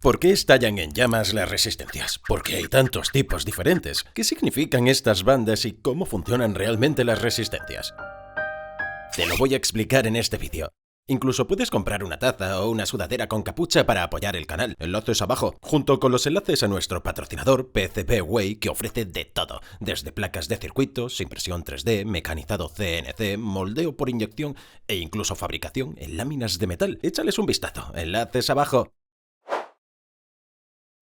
¿Por qué estallan en llamas las resistencias? ¿Por qué hay tantos tipos diferentes? ¿Qué significan estas bandas y cómo funcionan realmente las resistencias? Te lo voy a explicar en este vídeo. Incluso puedes comprar una taza o una sudadera con capucha para apoyar el canal. Enlaces abajo, junto con los enlaces a nuestro patrocinador PCBWay, que ofrece de todo, desde placas de circuitos, impresión 3D, mecanizado CNC, moldeo por inyección e incluso fabricación en láminas de metal. Échales un vistazo. Enlaces abajo.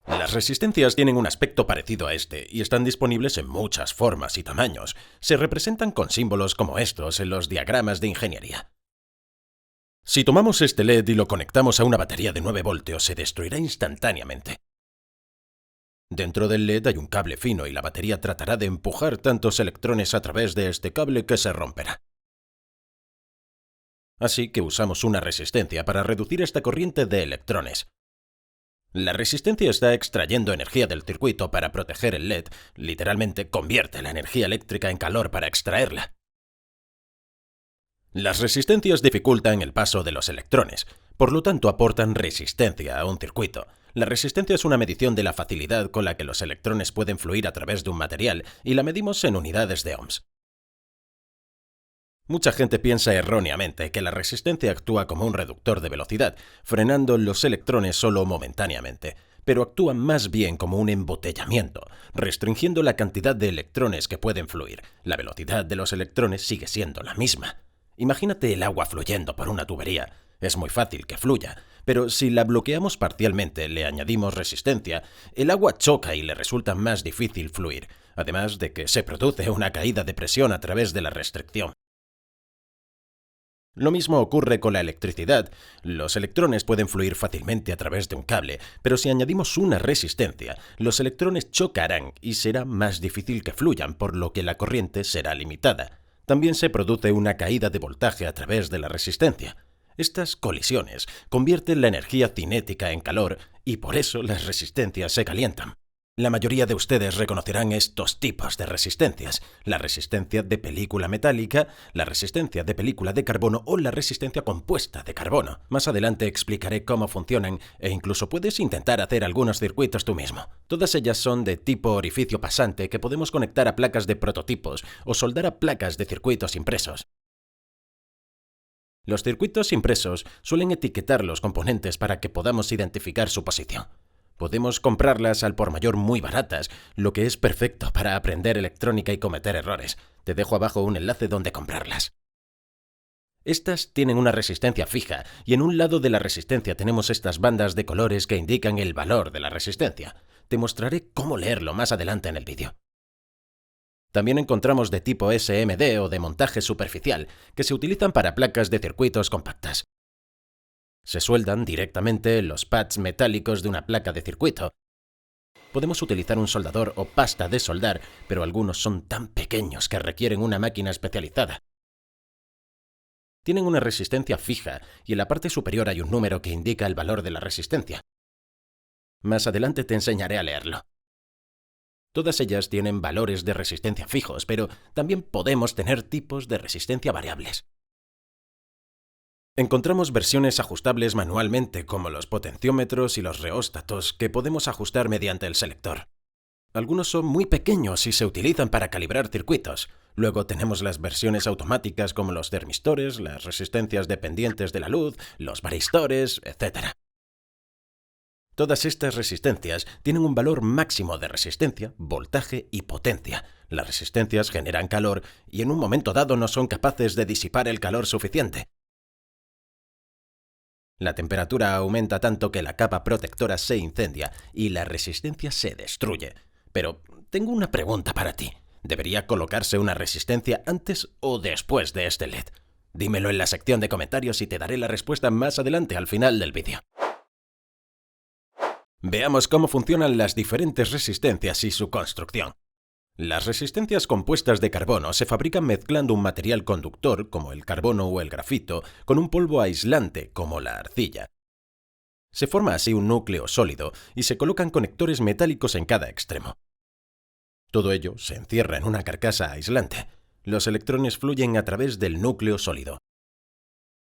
Las resistencias tienen un aspecto parecido a este y están disponibles en muchas formas y tamaños. Se representan con símbolos como estos en los diagramas de ingeniería. Si tomamos este LED y lo conectamos a una batería de 9 voltios, se destruirá instantáneamente. Dentro del LED hay un cable fino y la batería tratará de empujar tantos electrones a través de este cable que se romperá. Así que usamos una resistencia para reducir esta corriente de electrones. La resistencia está extrayendo energía del circuito para proteger el LED, literalmente convierte la energía eléctrica en calor para extraerla. Las resistencias dificultan el paso de los electrones, por lo tanto aportan resistencia a un circuito. La resistencia es una medición de la facilidad con la que los electrones pueden fluir a través de un material y la medimos en unidades de ohms. Mucha gente piensa erróneamente que la resistencia actúa como un reductor de velocidad, frenando los electrones solo momentáneamente, pero actúa más bien como un embotellamiento, restringiendo la cantidad de electrones que pueden fluir. La velocidad de los electrones sigue siendo la misma. Imagínate el agua fluyendo por una tubería. Es muy fácil que fluya, pero si la bloqueamos parcialmente, le añadimos resistencia, el agua choca y le resulta más difícil fluir, además de que se produce una caída de presión a través de la restricción. Lo mismo ocurre con la electricidad. Los electrones pueden fluir fácilmente a través de un cable, pero si añadimos una resistencia, los electrones chocarán y será más difícil que fluyan, por lo que la corriente será limitada. También se produce una caída de voltaje a través de la resistencia. Estas colisiones convierten la energía cinética en calor y por eso las resistencias se calientan. La mayoría de ustedes reconocerán estos tipos de resistencias: la resistencia de película metálica, la resistencia de película de carbono o la resistencia compuesta de carbono. Más adelante explicaré cómo funcionan e incluso puedes intentar hacer algunos circuitos tú mismo. Todas ellas son de tipo orificio pasante que podemos conectar a placas de prototipos o soldar a placas de circuitos impresos. Los circuitos impresos suelen etiquetar los componentes para que podamos identificar su posición. Podemos comprarlas al por mayor muy baratas, lo que es perfecto para aprender electrónica y cometer errores. Te dejo abajo un enlace donde comprarlas. Estas tienen una resistencia fija y en un lado de la resistencia tenemos estas bandas de colores que indican el valor de la resistencia. Te mostraré cómo leerlo más adelante en el vídeo. También encontramos de tipo SMD o de montaje superficial, que se utilizan para placas de circuitos compactas. Se sueldan directamente en los pads metálicos de una placa de circuito. Podemos utilizar un soldador o pasta de soldar, pero algunos son tan pequeños que requieren una máquina especializada. Tienen una resistencia fija y en la parte superior hay un número que indica el valor de la resistencia. Más adelante te enseñaré a leerlo. Todas ellas tienen valores de resistencia fijos, pero también podemos tener tipos de resistencia variables. Encontramos versiones ajustables manualmente, como los potenciómetros y los reóstatos, que podemos ajustar mediante el selector. Algunos son muy pequeños y se utilizan para calibrar circuitos. Luego tenemos las versiones automáticas como los termistores, las resistencias dependientes de la luz, los varistores, etc. Todas estas resistencias tienen un valor máximo de resistencia, voltaje y potencia. Las resistencias generan calor y en un momento dado no son capaces de disipar el calor suficiente. La temperatura aumenta tanto que la capa protectora se incendia y la resistencia se destruye. Pero tengo una pregunta para ti. ¿Debería colocarse una resistencia antes o después de este LED? Dímelo en la sección de comentarios y te daré la respuesta más adelante al final del vídeo. Veamos cómo funcionan las diferentes resistencias y su construcción. Las resistencias compuestas de carbono se fabrican mezclando un material conductor, como el carbono o el grafito, con un polvo aislante, como la arcilla. Se forma así un núcleo sólido y se colocan conectores metálicos en cada extremo. Todo ello se encierra en una carcasa aislante. Los electrones fluyen a través del núcleo sólido.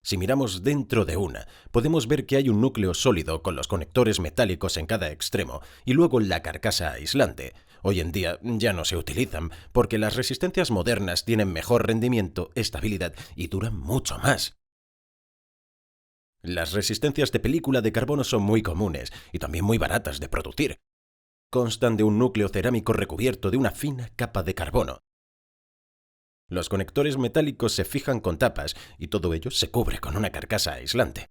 Si miramos dentro de una, podemos ver que hay un núcleo sólido con los conectores metálicos en cada extremo y luego la carcasa aislante. Hoy en día ya no se utilizan porque las resistencias modernas tienen mejor rendimiento, estabilidad y duran mucho más. Las resistencias de película de carbono son muy comunes y también muy baratas de producir. Constan de un núcleo cerámico recubierto de una fina capa de carbono. Los conectores metálicos se fijan con tapas y todo ello se cubre con una carcasa aislante.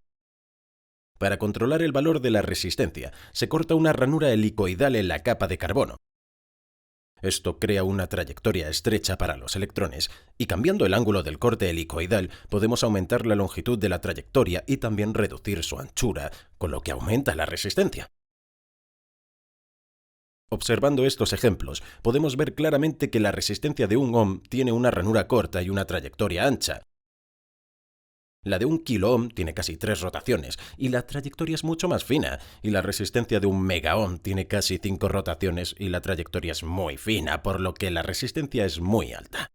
Para controlar el valor de la resistencia, se corta una ranura helicoidal en la capa de carbono. Esto crea una trayectoria estrecha para los electrones y cambiando el ángulo del corte helicoidal podemos aumentar la longitud de la trayectoria y también reducir su anchura, con lo que aumenta la resistencia. Observando estos ejemplos, podemos ver claramente que la resistencia de 1 ohm tiene una ranura corta y una trayectoria ancha. La de 1 kiloohm tiene casi 3 rotaciones y la trayectoria es mucho más fina, y la resistencia de 1 megaohm tiene casi 5 rotaciones y la trayectoria es muy fina, por lo que la resistencia es muy alta.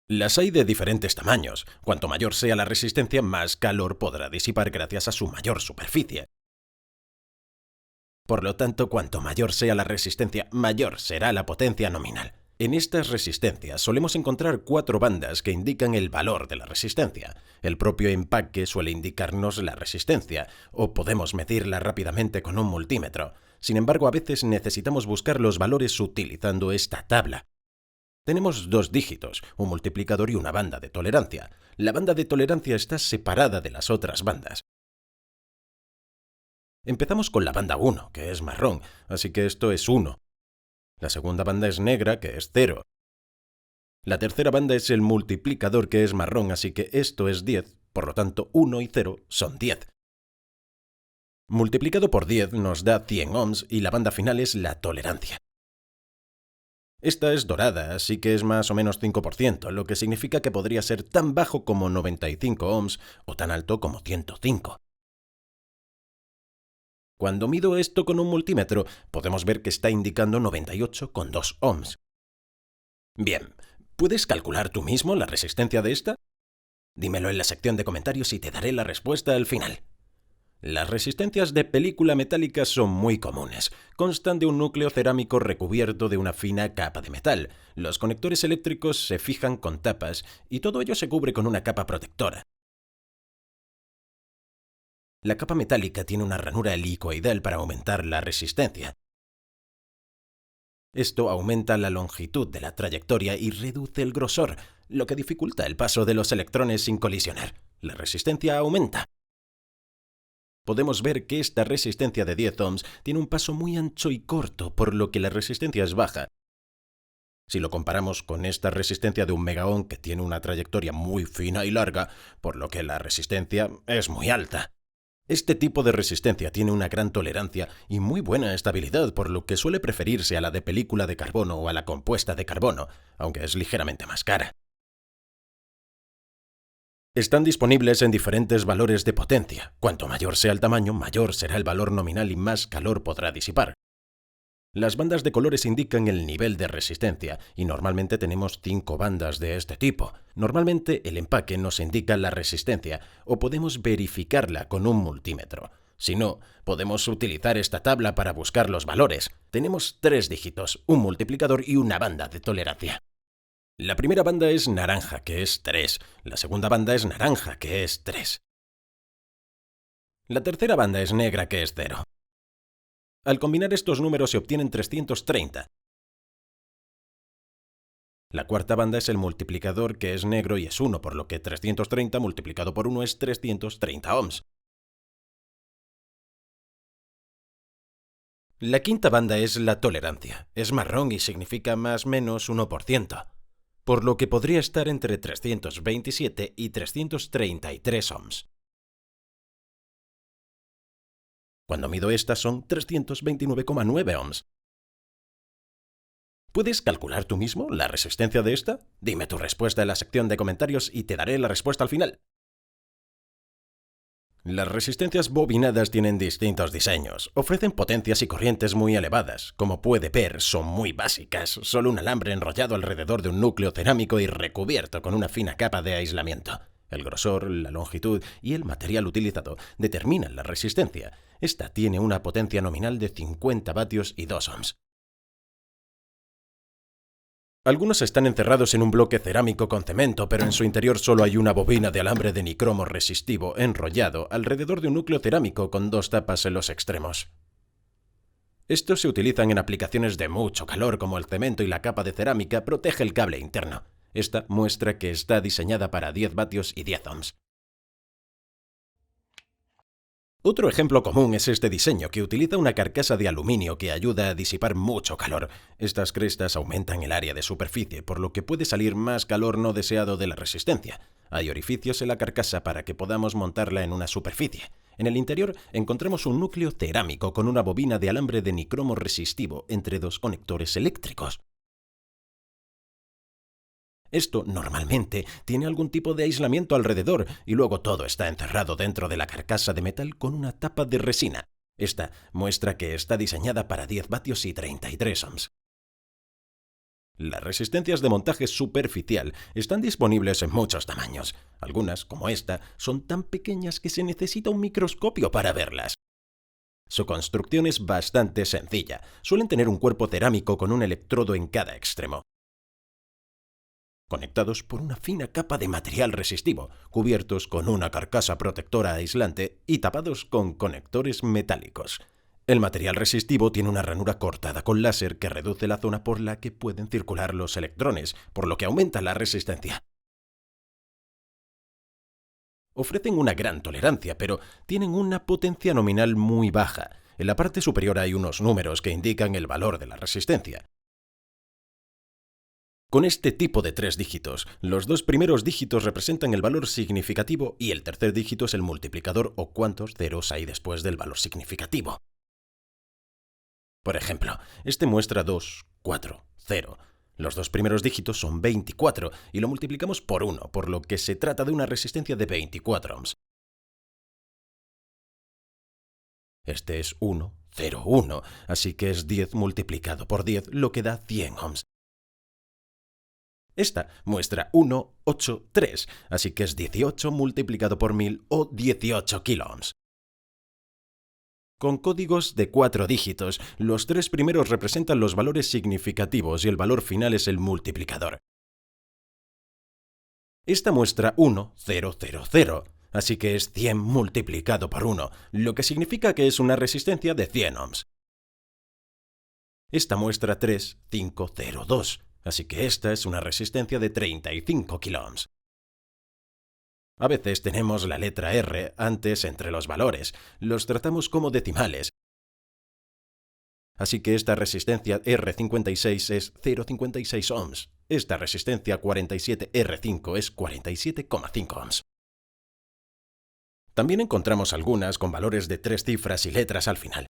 Las hay de diferentes tamaños. Cuanto mayor sea la resistencia, más calor podrá disipar gracias a su mayor superficie. Por lo tanto, cuanto mayor sea la resistencia, mayor será la potencia nominal. En estas resistencias solemos encontrar 4 bandas que indican el valor de la resistencia. El propio empaque suele indicarnos la resistencia, o podemos medirla rápidamente con un multímetro. Sin embargo, a veces necesitamos buscar los valores utilizando esta tabla. Tenemos 2 dígitos, un multiplicador y una banda de tolerancia. La banda de tolerancia está separada de las otras bandas. Empezamos con la banda 1, que es marrón, así que esto es 1. La segunda banda es negra, que es 0. La tercera banda es el multiplicador, que es marrón, así que esto es 10, por lo tanto 1 y 0 son 10. Multiplicado por 10 nos da 100 ohms y la banda final es la tolerancia. Esta es dorada, así que es más o menos 5%, lo que significa que podría ser tan bajo como 95 ohms o tan alto como 105. Cuando mido esto con un multímetro, podemos ver que está indicando 98,2 ohms. Bien, ¿puedes calcular tú mismo la resistencia de esta? Dímelo en la sección de comentarios y te daré la respuesta al final. Las resistencias de película metálica son muy comunes. Constan de un núcleo cerámico recubierto de una fina capa de metal. Los conectores eléctricos se fijan con tapas y todo ello se cubre con una capa protectora. La capa metálica tiene una ranura helicoidal para aumentar la resistencia. Esto aumenta la longitud de la trayectoria y reduce el grosor, lo que dificulta el paso de los electrones sin colisionar. La resistencia aumenta. Podemos ver que esta resistencia de 10 ohms tiene un paso muy ancho y corto, por lo que la resistencia es baja. Si lo comparamos con esta resistencia de 1 megaohm, que tiene una trayectoria muy fina y larga, por lo que la resistencia es muy alta. Este tipo de resistencia tiene una gran tolerancia y muy buena estabilidad, por lo que suele preferirse a la de película de carbono o a la compuesta de carbono, aunque es ligeramente más cara. Están disponibles en diferentes valores de potencia. Cuanto mayor sea el tamaño, mayor será el valor nominal y más calor podrá disipar. Las bandas de colores indican el nivel de resistencia y normalmente tenemos 5 bandas de este tipo. Normalmente el empaque nos indica la resistencia o podemos verificarla con un multímetro. Si no, podemos utilizar esta tabla para buscar los valores. Tenemos 3 dígitos, un multiplicador y una banda de tolerancia. La primera banda es naranja, que es 3. La segunda banda es naranja, que es 3. La tercera banda es negra, que es 0. Al combinar estos números se obtienen 330. La cuarta banda es el multiplicador, que es negro y es 1, por lo que 330 multiplicado por 1 es 330 ohms. La quinta banda es la tolerancia. Es marrón y significa más menos 1%, por lo que podría estar entre 327 y 333 ohms. Cuando mido estas son 329,9 ohms. ¿Puedes calcular tú mismo la resistencia de esta? Dime tu respuesta en la sección de comentarios y te daré la respuesta al final. Las resistencias bobinadas tienen distintos diseños, ofrecen potencias y corrientes muy elevadas. Como puede ver, son muy básicas, solo un alambre enrollado alrededor de un núcleo cerámico y recubierto con una fina capa de aislamiento. El grosor, la longitud y el material utilizado determinan la resistencia. Esta tiene una potencia nominal de 50 vatios y 2 ohms. Algunos están encerrados en un bloque cerámico con cemento, pero en su interior solo hay una bobina de alambre de nicromo resistivo enrollado alrededor de un núcleo cerámico con 2 tapas en los extremos. Estos se utilizan en aplicaciones de mucho calor, como el cemento, y la capa de cerámica protege el cable interno. Esta muestra que está diseñada para 10 vatios y 10 ohms. Otro ejemplo común es este diseño, que utiliza una carcasa de aluminio que ayuda a disipar mucho calor. Estas crestas aumentan el área de superficie, por lo que puede salir más calor no deseado de la resistencia. Hay orificios en la carcasa para que podamos montarla en una superficie. En el interior encontramos un núcleo cerámico con una bobina de alambre de nicromo resistivo entre 2 conectores eléctricos. Esto normalmente tiene algún tipo de aislamiento alrededor y luego todo está encerrado dentro de la carcasa de metal con una tapa de resina. Esta muestra que está diseñada para 10 vatios y 33 ohms. Las resistencias de montaje superficial están disponibles en muchos tamaños. Algunas, como esta, son tan pequeñas que se necesita un microscopio para verlas. Su construcción es bastante sencilla. Suelen tener un cuerpo cerámico con un electrodo en cada extremo, conectados por una fina capa de material resistivo, cubiertos con una carcasa protectora aislante y tapados con conectores metálicos. El material resistivo tiene una ranura cortada con láser que reduce la zona por la que pueden circular los electrones, por lo que aumenta la resistencia. Ofrecen una gran tolerancia, pero tienen una potencia nominal muy baja. En la parte superior hay unos números que indican el valor de la resistencia. Con este tipo de 3 dígitos, los 2 primeros dígitos representan el valor significativo y el tercer dígito es el multiplicador o cuántos ceros hay después del valor significativo. Por ejemplo, este muestra 2, 4, 0. Los 2 primeros dígitos son 24 y lo multiplicamos por 1, por lo que se trata de una resistencia de 24 ohms. Este es 1, 0, 1, así que es 10 multiplicado por 10, lo que da 100 ohms. Esta muestra 1, 8, 3, así que es 18 multiplicado por 1000 o 18 kiloohms. Con códigos de 4 dígitos, los 3 primeros representan los valores significativos y el valor final es el multiplicador. Esta muestra 1, 0, 0, 0, así que es 100 multiplicado por 1, lo que significa que es una resistencia de 100 ohms. Esta muestra 3, 5, 0, 2. Así que esta es una resistencia de 35 kiloohms. A veces tenemos la letra R antes entre los valores. Los tratamos como decimales. Así que esta resistencia R56 es 0,56 ohms. Esta resistencia 47R5 es 47,5 ohms. También encontramos algunas con valores de 3 cifras y letras al final.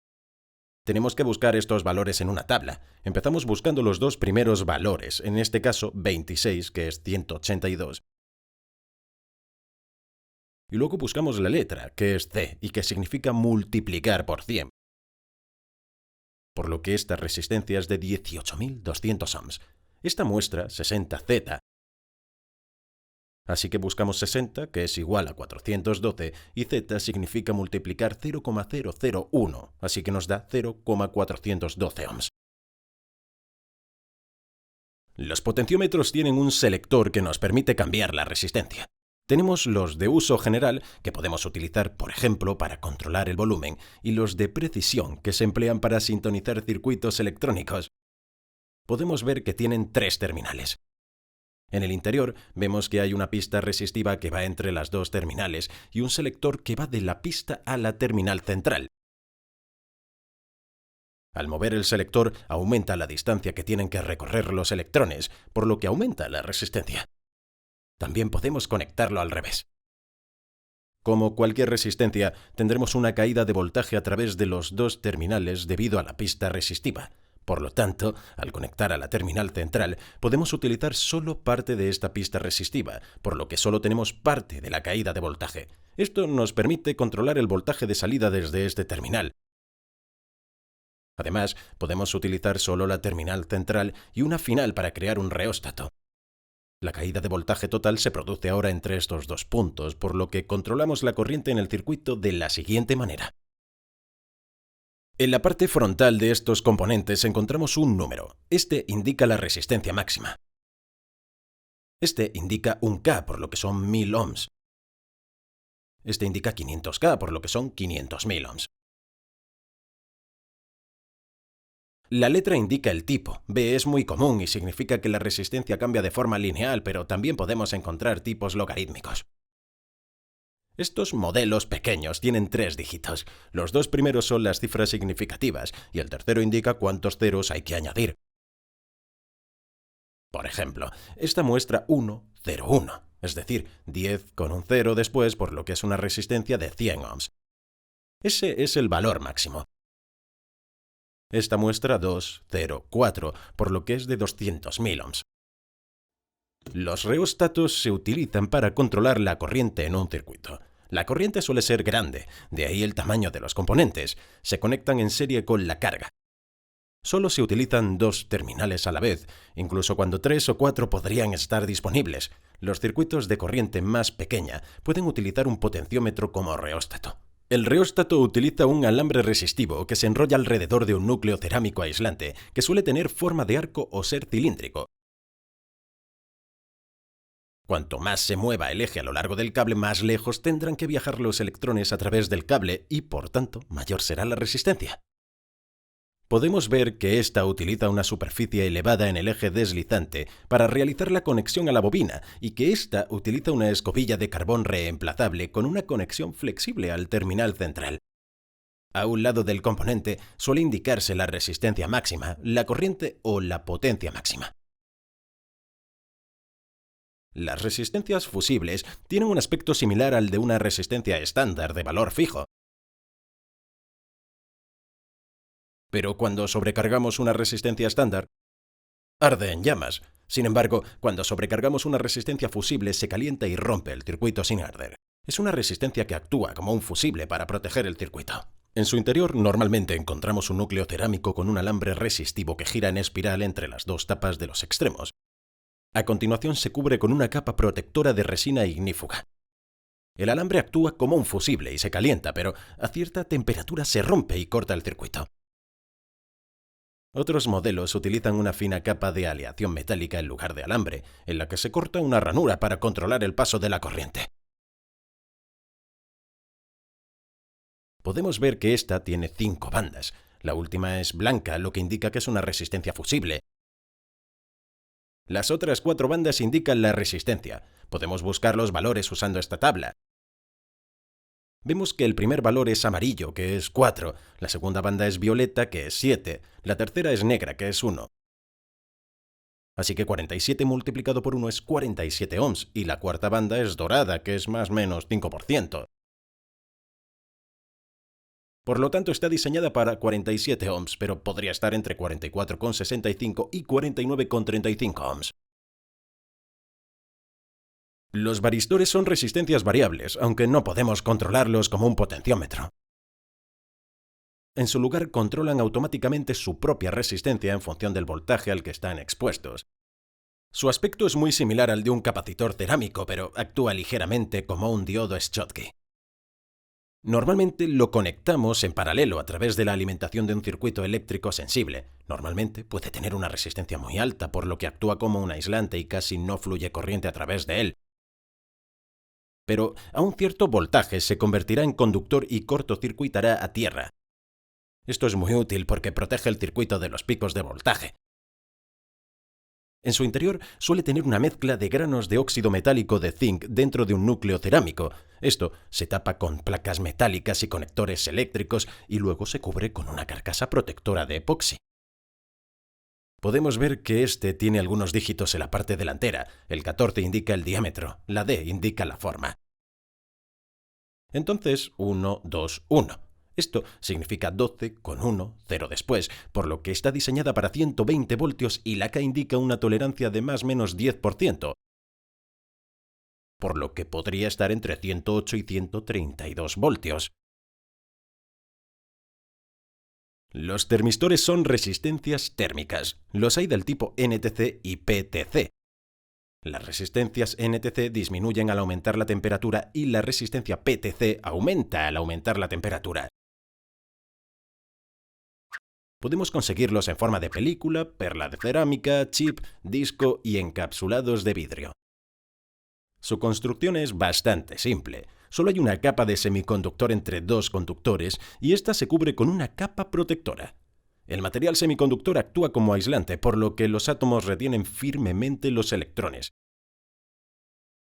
Tenemos que buscar estos valores en una tabla. Empezamos buscando los 2 primeros valores, en este caso 26, que es 182. Y luego buscamos la letra, que es C, y que significa multiplicar por 100. Por lo que esta resistencia es de 18.200 ohms. Esta muestra 60Z. Así que buscamos 60, que es igual a 412, y Z significa multiplicar 0,001, así que nos da 0,412 ohms. Los potenciómetros tienen un selector que nos permite cambiar la resistencia. Tenemos los de uso general, que podemos utilizar, por ejemplo, para controlar el volumen, y los de precisión, que se emplean para sintonizar circuitos electrónicos. Podemos ver que tienen 3 terminales. En el interior vemos que hay una pista resistiva que va entre las 2 terminales y un selector que va de la pista a la terminal central. Al mover el selector aumenta la distancia que tienen que recorrer los electrones, por lo que aumenta la resistencia. También podemos conectarlo al revés. Como cualquier resistencia, tendremos una caída de voltaje a través de los 2 terminales debido a la pista resistiva. Por lo tanto, al conectar a la terminal central, podemos utilizar solo parte de esta pista resistiva, por lo que solo tenemos parte de la caída de voltaje. Esto nos permite controlar el voltaje de salida desde este terminal. Además, podemos utilizar solo la terminal central y una final para crear un reóstato. La caída de voltaje total se produce ahora entre estos dos puntos, por lo que controlamos la corriente en el circuito de la siguiente manera. En la parte frontal de estos componentes encontramos un número. Este indica la resistencia máxima. Este indica un K, por lo que son 1000 ohms. Este indica 500K, por lo que son 500.000 ohms. La letra indica el tipo. B es muy común y significa que la resistencia cambia de forma lineal, pero también podemos encontrar tipos logarítmicos. Estos modelos pequeños tienen 3 dígitos. Los 2 primeros son las cifras significativas y el tercero indica cuántos ceros hay que añadir. Por ejemplo, esta muestra 101, es decir, 10 con un 0 después, por lo que es una resistencia de 100 ohms. Ese es el valor máximo. Esta muestra 204, por lo que es de 200.000 ohms. Los reóstatos se utilizan para controlar la corriente en un circuito. La corriente suele ser grande, de ahí el tamaño de los componentes. Se conectan en serie con la carga. Solo se utilizan 2 terminales a la vez, incluso cuando 3 o 4 podrían estar disponibles. Los circuitos de corriente más pequeña pueden utilizar un potenciómetro como reóstato. El reóstato utiliza un alambre resistivo que se enrolla alrededor de un núcleo cerámico aislante, que suele tener forma de arco o ser cilíndrico. Cuanto más se mueva el eje a lo largo del cable, más lejos tendrán que viajar los electrones a través del cable y, por tanto, mayor será la resistencia. Podemos ver que ésta utiliza una superficie elevada en el eje deslizante para realizar la conexión a la bobina y que ésta utiliza una escobilla de carbón reemplazable con una conexión flexible al terminal central. A un lado del componente suele indicarse la resistencia máxima, la corriente o la potencia máxima. Las resistencias fusibles tienen un aspecto similar al de una resistencia estándar de valor fijo. Pero cuando sobrecargamos una resistencia estándar, arde en llamas. Sin embargo, cuando sobrecargamos una resistencia fusible se calienta y rompe el circuito sin arder. Es una resistencia que actúa como un fusible para proteger el circuito. En su interior normalmente encontramos un núcleo cerámico con un alambre resistivo que gira en espiral entre las 2 tapas de los extremos. A continuación se cubre con una capa protectora de resina ignífuga. El alambre actúa como un fusible y se calienta, pero a cierta temperatura se rompe y corta el circuito. Otros modelos utilizan una fina capa de aleación metálica en lugar de alambre, en la que se corta una ranura para controlar el paso de la corriente. Podemos ver que esta tiene 5 bandas. La última es blanca, lo que indica que es una resistencia fusible. Las otras 4 bandas indican la resistencia. Podemos buscar los valores usando esta tabla. Vemos que el primer valor es amarillo, que es 4, la segunda banda es violeta, que es 7, la tercera es negra, que es 1. Así que 47 multiplicado por 1 es 47 ohms, y la cuarta banda es dorada, que es más o menos 5%. Por lo tanto, está diseñada para 47 ohms, pero podría estar entre 44,65 y 49,35 ohms. Los varistores son resistencias variables, aunque no podemos controlarlos como un potenciómetro. En su lugar, controlan automáticamente su propia resistencia en función del voltaje al que están expuestos. Su aspecto es muy similar al de un capacitor cerámico, pero actúa ligeramente como un diodo Schottky. Normalmente lo conectamos en paralelo a través de la alimentación de un circuito eléctrico sensible. Normalmente puede tener una resistencia muy alta, por lo que actúa como un aislante y casi no fluye corriente a través de él. Pero a un cierto voltaje se convertirá en conductor y cortocircuitará a tierra. Esto es muy útil porque protege el circuito de los picos de voltaje. En su interior suele tener una mezcla de granos de óxido metálico de zinc dentro de un núcleo cerámico. Esto se tapa con placas metálicas y conectores eléctricos y luego se cubre con una carcasa protectora de epoxi. Podemos ver que este tiene algunos dígitos en la parte delantera. El 14 indica el diámetro, la D indica la forma. Entonces, 1, 2, 1. Esto significa 12 con 1, 0 después, por lo que está diseñada para 120 voltios y la K indica una tolerancia de más o menos 10%, por lo que podría estar entre 108 y 132 voltios. Los termistores son resistencias térmicas. Los hay del tipo NTC y PTC. Las resistencias NTC disminuyen al aumentar la temperatura y la resistencia PTC aumenta al aumentar la temperatura. Podemos conseguirlos en forma de película, perla de cerámica, chip, disco y encapsulados de vidrio. Su construcción es bastante simple. Solo hay una capa de semiconductor entre dos conductores y ésta se cubre con una capa protectora. El material semiconductor actúa como aislante, por lo que los átomos retienen firmemente los electrones.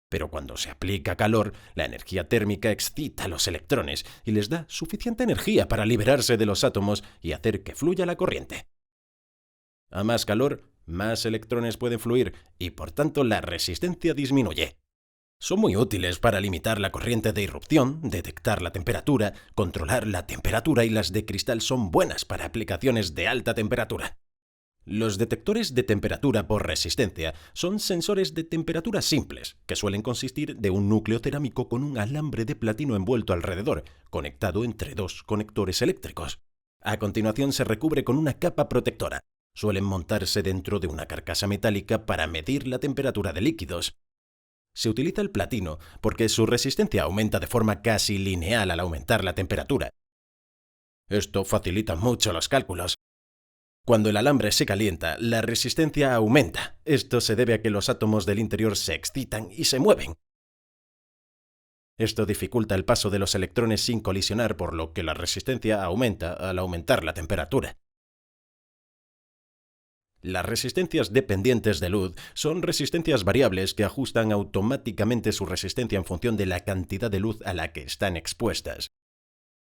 Pero cuando se aplica calor, la energía térmica excita a los electrones y les da suficiente energía para liberarse de los átomos y hacer que fluya la corriente. A más calor, más electrones pueden fluir y por tanto la resistencia disminuye. Son muy útiles para limitar la corriente de irrupción, detectar la temperatura, controlar la temperatura y las de cristal son buenas para aplicaciones de alta temperatura. Los detectores de temperatura por resistencia son sensores de temperatura simples, que suelen consistir de un núcleo cerámico con un alambre de platino envuelto alrededor, conectado entre dos conectores eléctricos. A continuación se recubre con una capa protectora. Suelen montarse dentro de una carcasa metálica para medir la temperatura de líquidos. Se utiliza el platino porque su resistencia aumenta de forma casi lineal al aumentar la temperatura. Esto facilita mucho los cálculos. Cuando el alambre se calienta, la resistencia aumenta. Esto se debe a que los átomos del interior se excitan y se mueven. Esto dificulta el paso de los electrones sin colisionar, por lo que la resistencia aumenta al aumentar la temperatura. Las resistencias dependientes de luz son resistencias variables que ajustan automáticamente su resistencia en función de la cantidad de luz a la que están expuestas.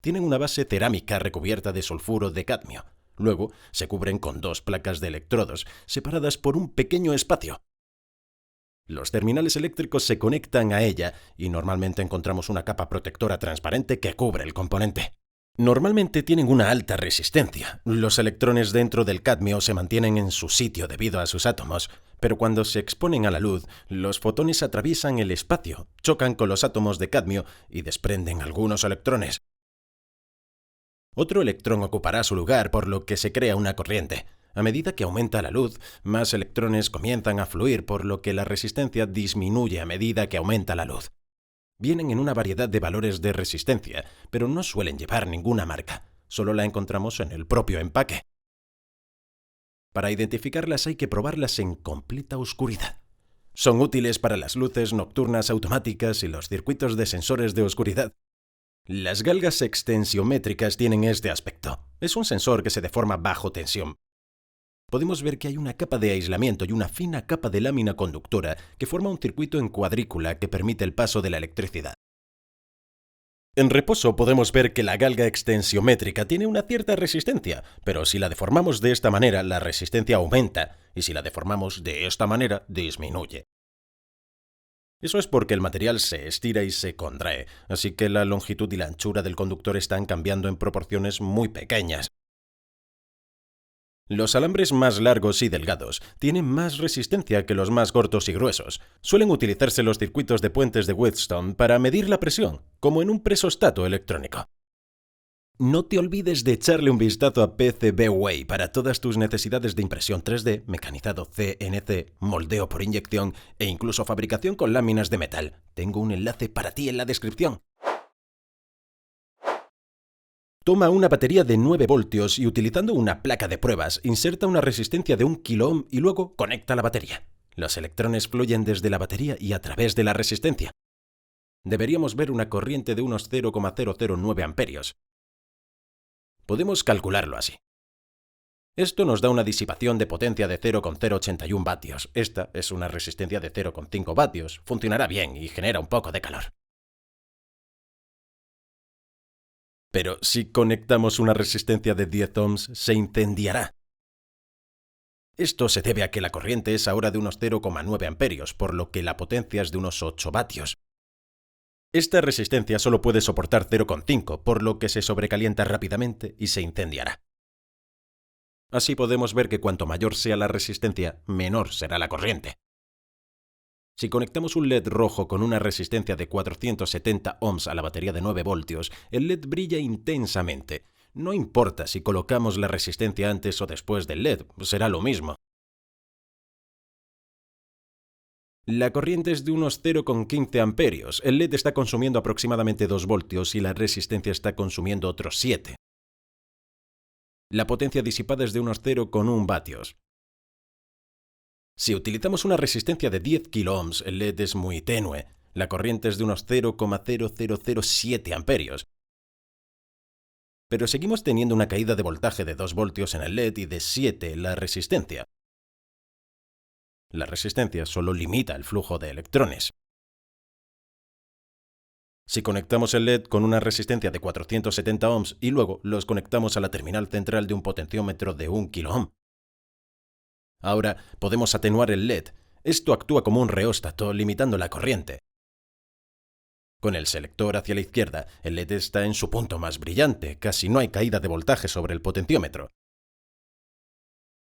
Tienen una base cerámica recubierta de sulfuro de cadmio. Luego se cubren con dos placas de electrodos, separadas por un pequeño espacio. Los terminales eléctricos se conectan a ella y normalmente encontramos una capa protectora transparente que cubre el componente. Normalmente tienen una alta resistencia. Los electrones dentro del cadmio se mantienen en su sitio debido a sus átomos, pero cuando se exponen a la luz, los fotones atraviesan el espacio, chocan con los átomos de cadmio y desprenden algunos electrones. Otro electrón ocupará su lugar, por lo que se crea una corriente. A medida que aumenta la luz, más electrones comienzan a fluir, por lo que la resistencia disminuye a medida que aumenta la luz. Vienen en una variedad de valores de resistencia, pero no suelen llevar ninguna marca. Solo la encontramos en el propio empaque. Para identificarlas hay que probarlas en completa oscuridad. Son útiles para las luces nocturnas automáticas y los circuitos de sensores de oscuridad. Las galgas extensiométricas tienen este aspecto. Es un sensor que se deforma bajo tensión. Podemos ver que hay una capa de aislamiento y una fina capa de lámina conductora que forma un circuito en cuadrícula que permite el paso de la electricidad. En reposo podemos ver que la galga extensiométrica tiene una cierta resistencia, pero si la deformamos de esta manera, la resistencia aumenta, y si la deformamos de esta manera, disminuye. Eso es porque el material se estira y se contrae, así que la longitud y la anchura del conductor están cambiando en proporciones muy pequeñas. Los alambres más largos y delgados tienen más resistencia que los más cortos y gruesos. Suelen utilizarse los circuitos de puentes de Wheatstone para medir la presión, como en un presostato electrónico. No te olvides de echarle un vistazo a PCBWay para todas tus necesidades de impresión 3D, mecanizado CNC, moldeo por inyección e incluso fabricación con láminas de metal. Tengo un enlace para ti en la descripción. Toma una batería de 9 voltios y utilizando una placa de pruebas, inserta una resistencia de 1 kΩ y luego conecta la batería. Los electrones fluyen desde la batería y a través de la resistencia. Deberíamos ver una corriente de unos 0,009 amperios. Podemos calcularlo así. Esto nos da una disipación de potencia de 0,081 vatios. Esta es una resistencia de 0,5 vatios. Funcionará bien y genera un poco de calor. Pero si conectamos una resistencia de 10 ohms, se incendiará. Esto se debe a que la corriente es ahora de unos 0,9 amperios, por lo que la potencia es de unos 8 vatios. Esta resistencia solo puede soportar 0,5, por lo que se sobrecalienta rápidamente y se incendiará. Así podemos ver que cuanto mayor sea la resistencia, menor será la corriente. Si conectamos un LED rojo con una resistencia de 470 ohms a la batería de 9 voltios, el LED brilla intensamente. No importa si colocamos la resistencia antes o después del LED, será lo mismo. La corriente es de unos 0,15 amperios, el LED está consumiendo aproximadamente 2 voltios y la resistencia está consumiendo otros 7. La potencia disipada es de unos 0,1 vatios. Si utilizamos una resistencia de 10 kiloohms, el LED es muy tenue. La corriente es de unos 0,0007 amperios. Pero seguimos teniendo una caída de voltaje de 2 voltios en el LED y de 7 en la resistencia. La resistencia solo limita el flujo de electrones. Si conectamos el LED con una resistencia de 470 ohms y luego los conectamos a la terminal central de un potenciómetro de 1 kiloohm, ahora podemos atenuar el LED. Esto actúa como un reóstato, limitando la corriente. Con el selector hacia la izquierda, el LED está en su punto más brillante, casi no hay caída de voltaje sobre el potenciómetro.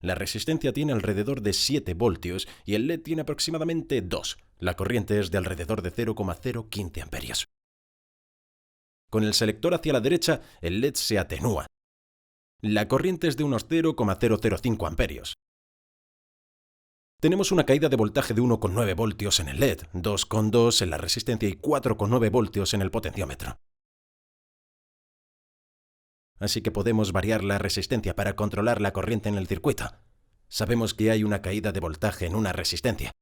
La resistencia tiene alrededor de 7 voltios y el LED tiene aproximadamente 2. La corriente es de alrededor de 0,015 amperios. Con el selector hacia la derecha, el LED se atenúa. La corriente es de unos 0,005 amperios. Tenemos una caída de voltaje de 1,9 voltios en el LED, 2,2 en la resistencia y 4,9 voltios en el potenciómetro. Así que podemos variar la resistencia para controlar la corriente en el circuito. Sabemos que hay una caída de voltaje en una resistencia.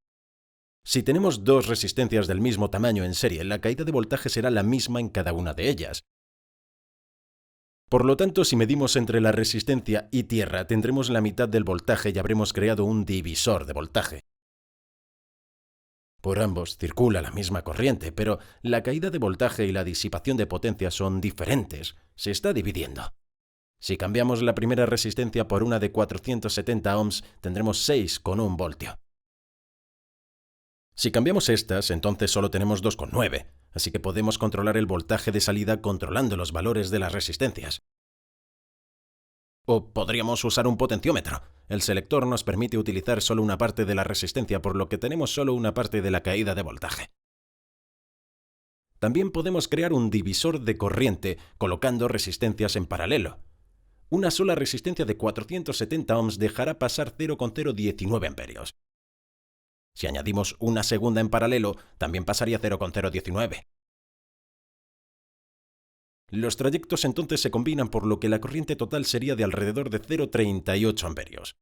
Si tenemos dos resistencias del mismo tamaño en serie, la caída de voltaje será la misma en cada una de ellas. Por lo tanto, si medimos entre la resistencia y tierra, tendremos la mitad del voltaje y habremos creado un divisor de voltaje. Por ambos circula la misma corriente, pero la caída de voltaje y la disipación de potencia son diferentes. Se está dividiendo. Si cambiamos la primera resistencia por una de 470 ohms, tendremos 6,1 voltio. Si cambiamos estas, entonces solo tenemos 2,9, así que podemos controlar el voltaje de salida controlando los valores de las resistencias. O podríamos usar un potenciómetro. El selector nos permite utilizar solo una parte de la resistencia, por lo que tenemos solo una parte de la caída de voltaje. También podemos crear un divisor de corriente colocando resistencias en paralelo. Una sola resistencia de 470 ohms dejará pasar 0,019 amperios. Si añadimos una segunda en paralelo, también pasaría 0,019. Los trayectos entonces se combinan, por lo que la corriente total sería de alrededor de 0,38 amperios.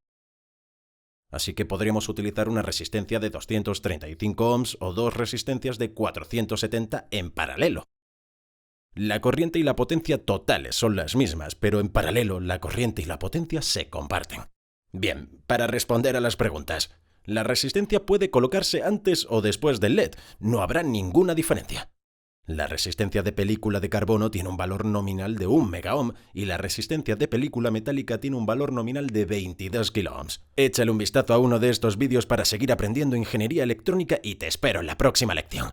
Así que podríamos utilizar una resistencia de 235 ohms o dos resistencias de 470 en paralelo. La corriente y la potencia totales son las mismas, pero en paralelo la corriente y la potencia se comparten. Bien, para responder a las preguntas, la resistencia puede colocarse antes o después del LED, no habrá ninguna diferencia. La resistencia de película de carbono tiene un valor nominal de 1 megaohm y la resistencia de película metálica tiene un valor nominal de 22 kiloohms. Échale un vistazo a uno de estos vídeos para seguir aprendiendo ingeniería electrónica y te espero en la próxima lección.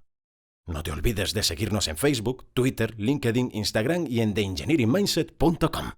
No te olvides de seguirnos en Facebook, Twitter, LinkedIn, Instagram y en theengineeringmindset.com.